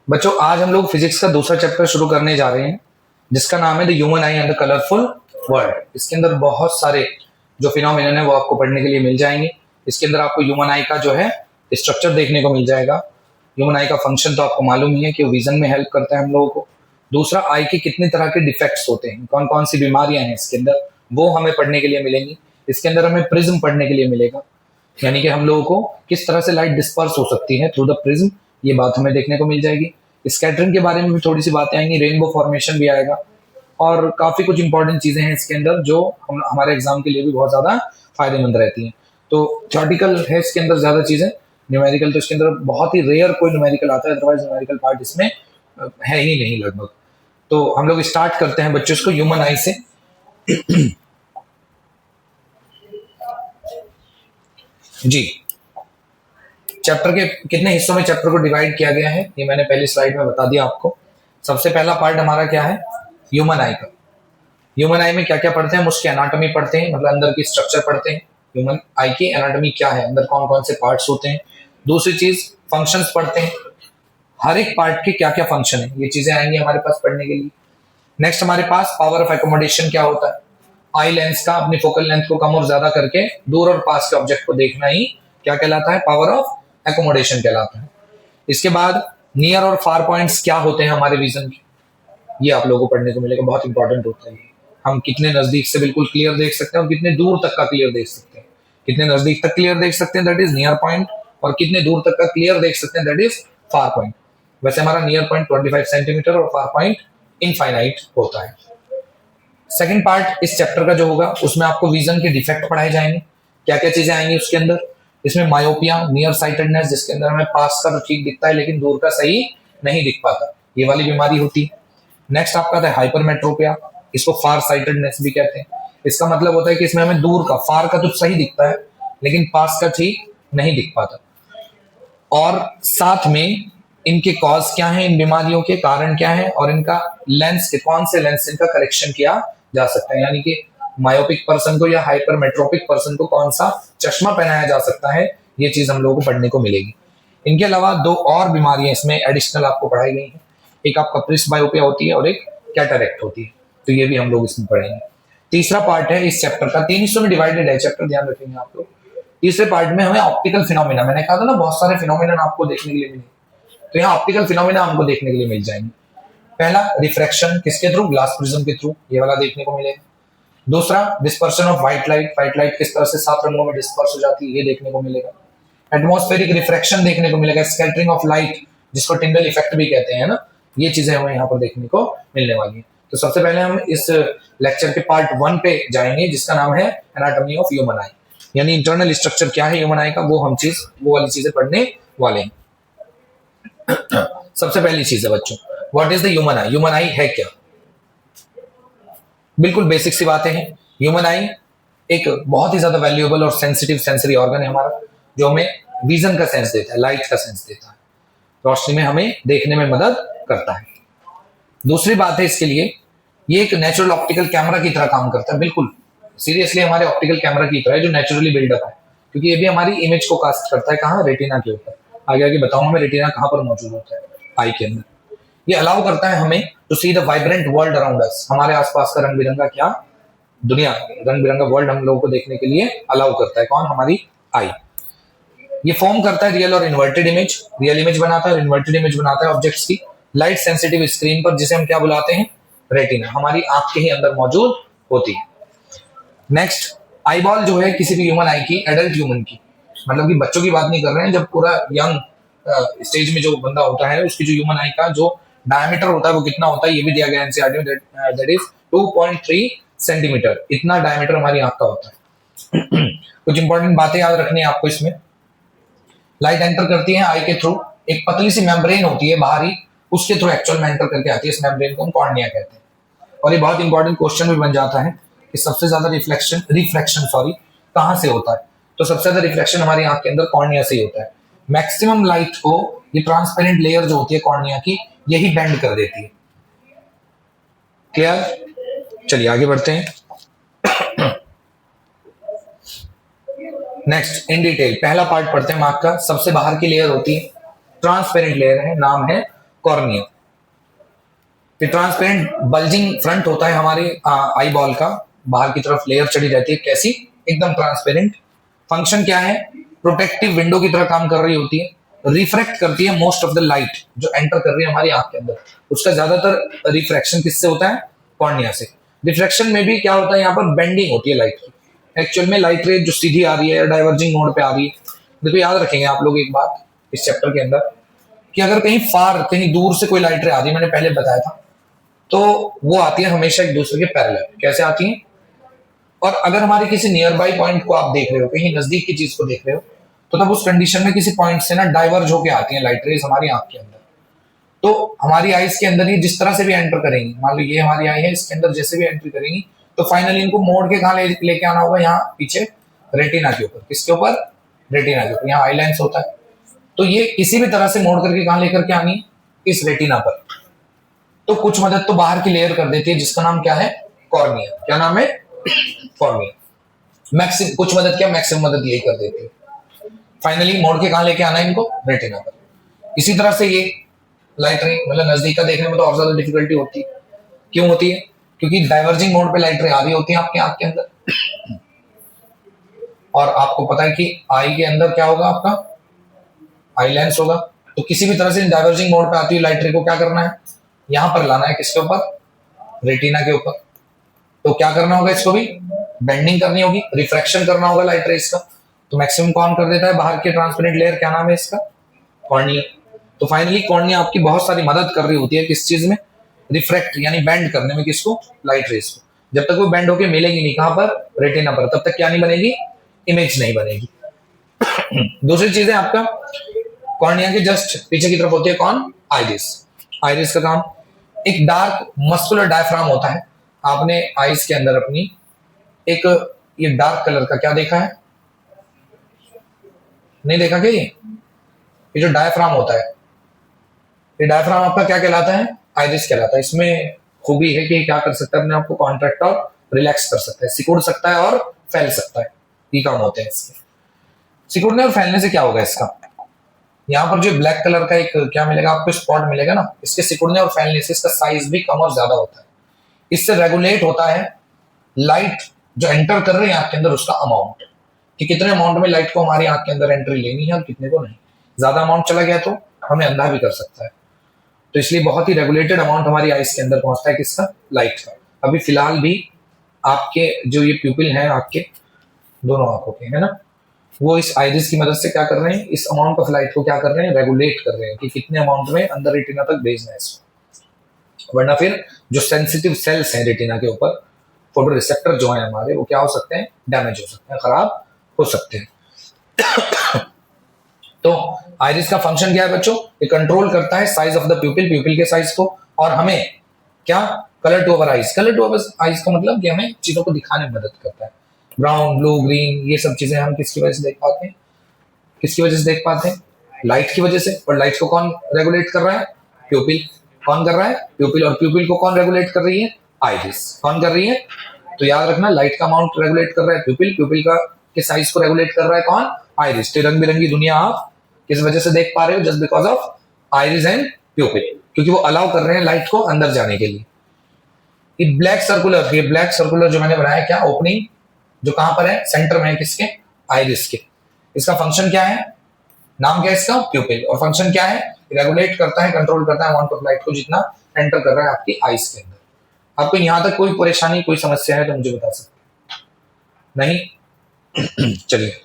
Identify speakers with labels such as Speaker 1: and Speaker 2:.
Speaker 1: बच्चों आज हम लोग फिजिक्स का दूसरा चैप्टर शुरू करने जा रहे हैं जिसका नाम है the human I and the colourful world. इसके अंदर बहुत सारे जो फिनोमिनन है वो आपको पढ़ने के लिए मिल जाएंगे। इसके अंदर आपको ह्यूमन आई का जो है स्ट्रक्चर देखने को मिल जाएगा। ह्यूमन आई का फंक्शन तो आपको मालूम ही है कि वो विजन में हेल्प करता है हम लोगों को। दूसरा, आई के कितने तरह के डिफेक्ट्स होते हैं, कौन कौन सी बीमारियां हैं इसके अंदर, वो हमें पढ़ने के लिए मिलेंगी। इसके अंदर हमें प्रिज्म पढ़ने के लिए मिलेगा, यानी कि हम लोगों को किस तरह से लाइट डिस्पर्स हो सकती है थ्रू द प्रिज्म, ये बात हमें देखने को मिल जाएगी। स्कैटरिंग के बारे में भी थोड़ी सी बातें आएंगी, रेनबो फॉर्मेशन भी आएगा और काफी कुछ इंपॉर्टेंट चीजें हैं इसके अंदर जो हमारे एग्जाम के लिए भी बहुत ज्यादा फायदेमंद रहती हैं। तो थ्योरेटिकल है इसके अंदर ज्यादा चीजें, न्यूमेरिकल तो इसके अंदर बहुत ही रेयर कोई न्यूमेरिकल आता है, अदरवाइज न्यूमेरिकल पार्ट इसमें है ही नहीं लगभग। तो हम लोग स्टार्ट करते हैं बच्चों इसको ह्यूमन आई से। जी, चैप्टर के कितने हिस्सों में चैप्टर को डिवाइड किया गया है ये मैंने पहली स्लाइड में बता दिया आपको। सबसे पहला पार्ट हमारा क्या है, ह्यूमन आई का। ह्यूमन आई में क्या क्या पढ़ते हैं, उसकी एनाटॉमी पढ़ते हैं, मतलब अंदर की स्ट्रक्चर पढ़ते हैं। ह्यूमन आई की एनाटॉमी क्या है, अंदर कौन कौन से पार्ट्स होते हैं। दूसरी चीज, फंक्शंस पढ़ते हैं, हर एक पार्ट के क्या क्या फंक्शन है, ये चीजें आएंगी हमारे पास पढ़ने के लिए। नेक्स्ट हमारे पास पावर ऑफ एकोमोडेशन क्या होता है, आई लेंस का अपनी फोकल लेंथ को कम और ज्यादा करके दूर और पास के ऑब्जेक्ट को देखना ही क्या कहलाता है, पावर ऑफ एकोमोडेशन कहलाता है। इसके बाद नियर और फार पॉइंट्स क्या होते हैं हमारे विजन के, ये आप लोगों को पढ़ने को मिलेगा, बहुत इंपॉर्टेंट होता है। हम कितने नजदीक से बिल्कुल क्लियर देख सकते हैं और कितने दूर तक का क्लियर देख सकते हैं। कितने नजदीक तक क्लियर देख सकते हैं, दैट इज नियर पॉइंट, और कितने दूर तक का क्लियर देख सकते हैं, दैट इज फार पॉइंट। वैसे हमारा नियर पॉइंट 25 सेंटीमीटर और फार पॉइंट इनफाइनाइट होता है। सेकंड पार्ट इस चैप्टर का जो होगा उसमें आपको विजन के डिफेक्ट पढ़ाए जाएंगे, क्या क्या चीजें आएंगी उसके अंदर। इसमें मायोपिया, नियर साइटेडनेस, जिसके अंदर हमें पास का तो ठीक दिखता है लेकिन दूर का सही नहीं दिख पाता, ये वाली बीमारी होती है। नेक्स्ट आपका आता है हाइपरमेट्रोपिया, इसको फार साइटेडनेस भी कहते हैं। इसका मतलब होता है कि इसमें हमें दूर का, फार का तो सही दिखता है लेकिन पास का ठीक नहीं दिख पाता। और साथ में इनके कॉज क्या है, इन बीमारियों के कारण क्या है, और इनका लेंस के कौन से लेंस इनका करेक्शन किया जा सकता है, यानी कि मायोपिक पर्सन को या हाइपरमेट्रोपिक पर्सन को कौन सा चश्मा पहनाया जा सकता है, ये चीज हम लोगों को पढ़ने को मिलेगी। इनके अलावा दो और बीमारियां इसमें एडिशनल आपको पढ़ाई गई हैं, एक आपका प्रिस्बायोपिया होती है और एक कैटरेक्ट होती है, तो ये भी हम लोग इसमें पढ़ेंगे। तीसरा पार्ट है इस चैप्टर का, 3 हिस्सों में डिवाइडेड है चैप्टर, ध्यान रखेंगे आप लोग। तीसरे पार्ट में हमें ऑप्टिकल फिनोमिना, मैंने कहा था ना बहुत सारे फिनोमिना आपको देखने के लिए मिले, तो यहाँ ऑप्टिकल फिनोमिना हमको देखने के लिए मिल जाएंगे। पहला, रिफ्रैक्शन, किसके थ्रू, ग्लास प्रिज्म के थ्रू, ये वाला देखने को मिलेगा। दूसरा, dispersion of white light, white light किस तरह से 7 रंगों में डिस्पर्स हो जाती है, ये देखने को मिलेगा। एटमॉस्फेरिक रिफ्रैक्शन देखने को मिलेगा, स्कैटरिंग ऑफ लाइट जिसको टिंडल इफेक्ट भी कहते हैं ना, ये चीजें हमें यहाँ पर देखने को मिलने वाली है। तो सबसे पहले हम इस लेक्चर के पार्ट 1 पे जाएंगे जिसका नाम है एनाटॉमी ऑफ ह्यूमन आई, यानी इंटरनल स्ट्रक्चर क्या है ह्यूमन आई का, वो वाली चीजें पढ़ने वाले हैं। सबसे पहली चीज है बच्चों, what is the human I, human आई है क्या। बिल्कुल बेसिक सी बातें हैं। ह्यूमन आई एक बहुत ही ज्यादा वैल्यूएबल और सेंसिटिव सेंसरी ऑर्गन है हमारा, जो हमें विजन का सेंस देता है, लाइट का सेंस देता है, रोशनी में हमें देखने में मदद करता है। दूसरी बात है इसके लिए, ये एक नेचुरल ऑप्टिकल कैमरा की तरह काम करता है, बिल्कुल सीरियसली हमारे ऑप्टिकल कैमरा की तरह है जो नेचुरली बिल्डअप है, क्योंकि ये भी हमारी इमेज को कास्ट करता है कहाँ, रेटिना के ऊपर। आगे आगे बताऊंगा मैं रेटिना कहाँ पर मौजूद होता है आई के अंदर। ये अलाउ करता है हमें to see the vibrant world around us, हमारे आसपास का रंग बिरंगा क्या दुनिया, रंग बिरंगा वर्ल्ड हम लोगों को देखने के लिए अलाउ करता है, कौन, हमारी आई। ये फॉर्म करता है रियल और इन्वर्टेड इमेज, रियल इमेज बनाता है और इन्वर्टेड इमेज बनाता है ऑब्जेक्ट्स की लाइट सेंसिटिव स्क्रीन पर, जिसे हम क्या बुलाते हैं, रेटिना, हमारी आंख के ही अंदर मौजूद होती है। नेक्स्ट, आई बॉल जो है किसी भी ह्यूमन आई की, एडल्ट ह्यूमन की, मतलब कि बच्चों की बात नहीं कर रहे हैं, जब पूरा यंग स्टेज में जो बंदा होता है उसकी जो ह्यूमन आई का जो डायमीटर होता है वो कितना होता है, ये भी दिया गया एनसीईआरटी में, दैट इज 2.3 सेंटीमीटर, इतना डायमीटर हमारी आंख का होता है। कुछ इंपॉर्टेंट बातें याद रखनी है आपको इसमें। लाइट एंटर करती है आई के थ्रू, एक पतली सी मेम्ब्रेन होती है बाहरी, उसके थ्रू एक्चुअल में एंटर करके आती है, इस मेम्ब्रेन को हम कॉर्निया कहते हैं। और ये बहुत इंपॉर्टेंट क्वेश्चन भी बन जाता है कि सबसे ज्यादा रिफ्लेक्शन कहाँ से होता है, तो सबसे ज्यादा रिफ्लेक्शन हमारी आंख के अंदर कॉर्निया से ही होता है। मैक्सिमम लाइट को ये ट्रांसपेरेंट लेयर जो होती है कॉर्निया की, यही बेंड कर देती है। क्लियर, चलिए आगे बढ़ते हैं। नेक्स्ट, इन डिटेल पहला पार्ट पढ़ते हैं आंख का। सबसे बाहर की लेयर होती है, ट्रांसपेरेंट लेयर है, नाम है कॉर्निया। फिर ट्रांसपेरेंट बल्जिंग फ्रंट होता है हमारे आई बॉल का, बाहर की तरफ लेयर चढ़ी रहती है, कैसी, एकदम ट्रांसपेरेंट। फंक्शन क्या है, प्रोटेक्टिव विंडो की तरह काम कर रही होती है, रिफ्रेक्ट करती है मोस्ट ऑफ द लाइट जो एंटर कर रही है हमारी आंख के अंदर, उसका ज्यादातर रिफ्रैक्शन किससे होता है, कॉर्निया से। रिफ्रैक्शन में भी क्या होता है, यहाँ पर बेंडिंग होती है लाइट की। एक्चुअल में लाइट रे जो सीधी आ रही है या डाइवर्जिंग मोड पे आ रही है, देखो याद रखेंगे आप लोग एक बात इस चैप्टर के अंदर, कि अगर कहीं फार, कहीं दूर से कोई लाइट रे आ रही है, मैंने पहले बताया था, तो वो आती है हमेशा एक दूसरे के पैरेलल। कैसे आती है, और अगर हमारे किसी नियर बाई पॉइंट को आप देख रहे हो, कहीं नजदीक की चीज को देख रहे हो, तो तब उस कंडीशन में किसी पॉइंट से ना डाइवर्ज होके आती है लाइट रेज हमारी आंख के अंदर। तो हमारी आईज के अंदर ये जिस तरह से भी एंटर करेंगी, मान लो ये हमारी आई है, इसके अंदर जैसे भी एंट्री करेंगी, तो फाइनली इनको मोड़ के कहाँ लेके आना होगा, यहाँ पीछे रेटिना के ऊपर। किसके ऊपर, रेटिना के ऊपर। यहाँ आई लेंस होता है, तो ये किसी भी तरह से मोड़ करके कहाँ लेकर के आनी, इस रेटिना पर। तो कुछ मदद तो बाहर की लेयर कर देती है, जिसका नाम क्या है, कॉर्निया। क्या नाम है, कॉर्निया। मैक्सिमम कुछ मदद क्या, मैक्सिमम मदद यही कर देती है। फाइनली मोड़ के कहाँ लेके आना है इनको, रेटिना पर। इसी तरह से ये लाइट रे, मतलब नजदीक का देखने में तो और ज्यादा डिफिकल्टी होती है। क्यों होती है, क्योंकि डाइवर्जिंग मोड पे लाइट रे आ रही होती है आपके आंख के अंदर, और आपको पता है कि आई के अंदर क्या होगा, आपका आई लेंस होगा। तो किसी भी तरह से डाइवर्जिंग मोड पे आती हुई लाइट रे को क्या करना है, यहां पर लाना है, किसके ऊपर, रेटिना के ऊपर। तो क्या करना होगा, इसको भी बेंडिंग करनी होगी, रिफ्रैक्शन करना होगा लाइट रेस का। तो मैक्सिमम कौन कर देता है, बाहर के ट्रांसपेरेंट लेयर, क्या नाम है इसका, कॉर्निया। तो फाइनली कॉर्निया आपकी बहुत सारी मदद कर रही होती है किस चीज में, रिफ्रैक्ट यानी बेंड करने में, किसको, लाइट रेस को। जब तक वो बेंड होके मिलेगी नहीं कहां पर, रेटिना पर, तब तक क्या नहीं बनेगी, इमेज नहीं बनेगी। दूसरी चीज है आपका, कॉर्निया के जस्ट पीछे की तरफ होती है कौन, आइरिस। आइरिस का काम, एक डार्क मस्कुलर डायफ्राम होता है। आपने आइस के अंदर अपनी एक ये डार्क कलर का क्या देखा है, नहीं देखा क्या, ये जो डायफ्राम होता है, ये डायफ्राम आपका क्या कहलाता है, आइरिस कहलाता है। इसमें खूबी है कि क्या कर सकता है, अपने आप को कॉन्ट्रैक्ट और रिलैक्स कर सकता है, सिकुड़ सकता है और फैल सकता है। ये काम होते हैं इसके। सिकुड़ने और फैलने से क्या होगा इसका, यहाँ पर जो ब्लैक कलर का एक क्या मिलेगा आपको, स्पॉट मिलेगा ना, इसके सिकुड़ने और फैलने से इसका साइज भी कम और ज्यादा होता है। इससे रेगुलेट होता है लाइट जो एंटर कर रही है आंख के अंदर, उसका अमाउंट, कि कितने अमाउंट में लाइट को हमारी आंख के अंदर एंट्री लेनी है और कितने को नहीं। ज्यादा अमाउंट चला गया तो हमें अंधा भी कर सकता है। तो इसलिए बहुत ही रेगुलेटेड अमाउंट हमारी आइस के अंदर पहुंचता है, किसका, लाइट का। अभी फिलहाल भी आपके जो ये प्यूपिल है आपके दोनों आंखों के, है ना, वो इस आइरिस की मदद से क्या कर रहे हैं, इस अमाउंट ऑफ लाइट को क्या कर रहे हैं, रेगुलेट कर रहे हैं कि कितने अमाउंट में अंदर रेटिना तक भेजना है इसको। वरना फिर जो सेंसिटिव सेल्स हैं रेटिना के ऊपर, फोटो रिसेप्टर जो है हमारे, वो क्या हो सकते हैं, डैमेज हो सकते हैं, खराब हो सकते हैं। तो आइरिस का फंक्शन क्या है बच्चों, ये कंट्रोल करता है size of the pupil, pupil के साइज को, और हमें क्या, colour to our eyes. Colour to our eyes का मतलब कि हमें चीजों को दिखाने में मदद करता है। ब्राउन, ब्लू, ग्रीन, ये सब चीजें हम किसकी वजह से देख पाते हैं, किसकी वजह से देख पाते हैं, लाइट की वजह से। और लाइट को कौन रेगुलेट कर रहा है, प्यूपिल। कौन कर रहा है, प्यूपिल। और प्यूपिल को कौन रेगुलेट कर रही है, आइरिस। कौन कर रही है, तो याद रखना, लाइट का अमाउंट रेगुलेट कर रहा है प्यूपिल, प्यूपिल का के साइज को रेगुलेट कर रहा है कौन, आइरिस। तो रंग बिरंगी दुनिया आप किस वजह से देख पा रहे हो, just because of iris and प्यूपिल, क्योंकि वो अलाउ कर रहे हैं लाइट को अंदर जाने के लिए। ये ब्लैक सर्कुलर, ये ब्लैक सर्कुलर जो मैंने बनाया, क्या ओपनिंग, जो कहां पर है, सेंटर में है, किसके, आइरिस के। इसका फंक्शन क्या है, नाम क्या है इसका, प्यूपिल। और फंक्शन क्या है, रेगुलेट करता है, कंट्रोल करता है अमाउंट ऑफ लाइट को जितना एंटर कर रहा है आपकी आइस के अंदर। आपको यहां तक कोई परेशानी, कोई समस्या है तो मुझे बता सकते हैं, नहीं? चलिए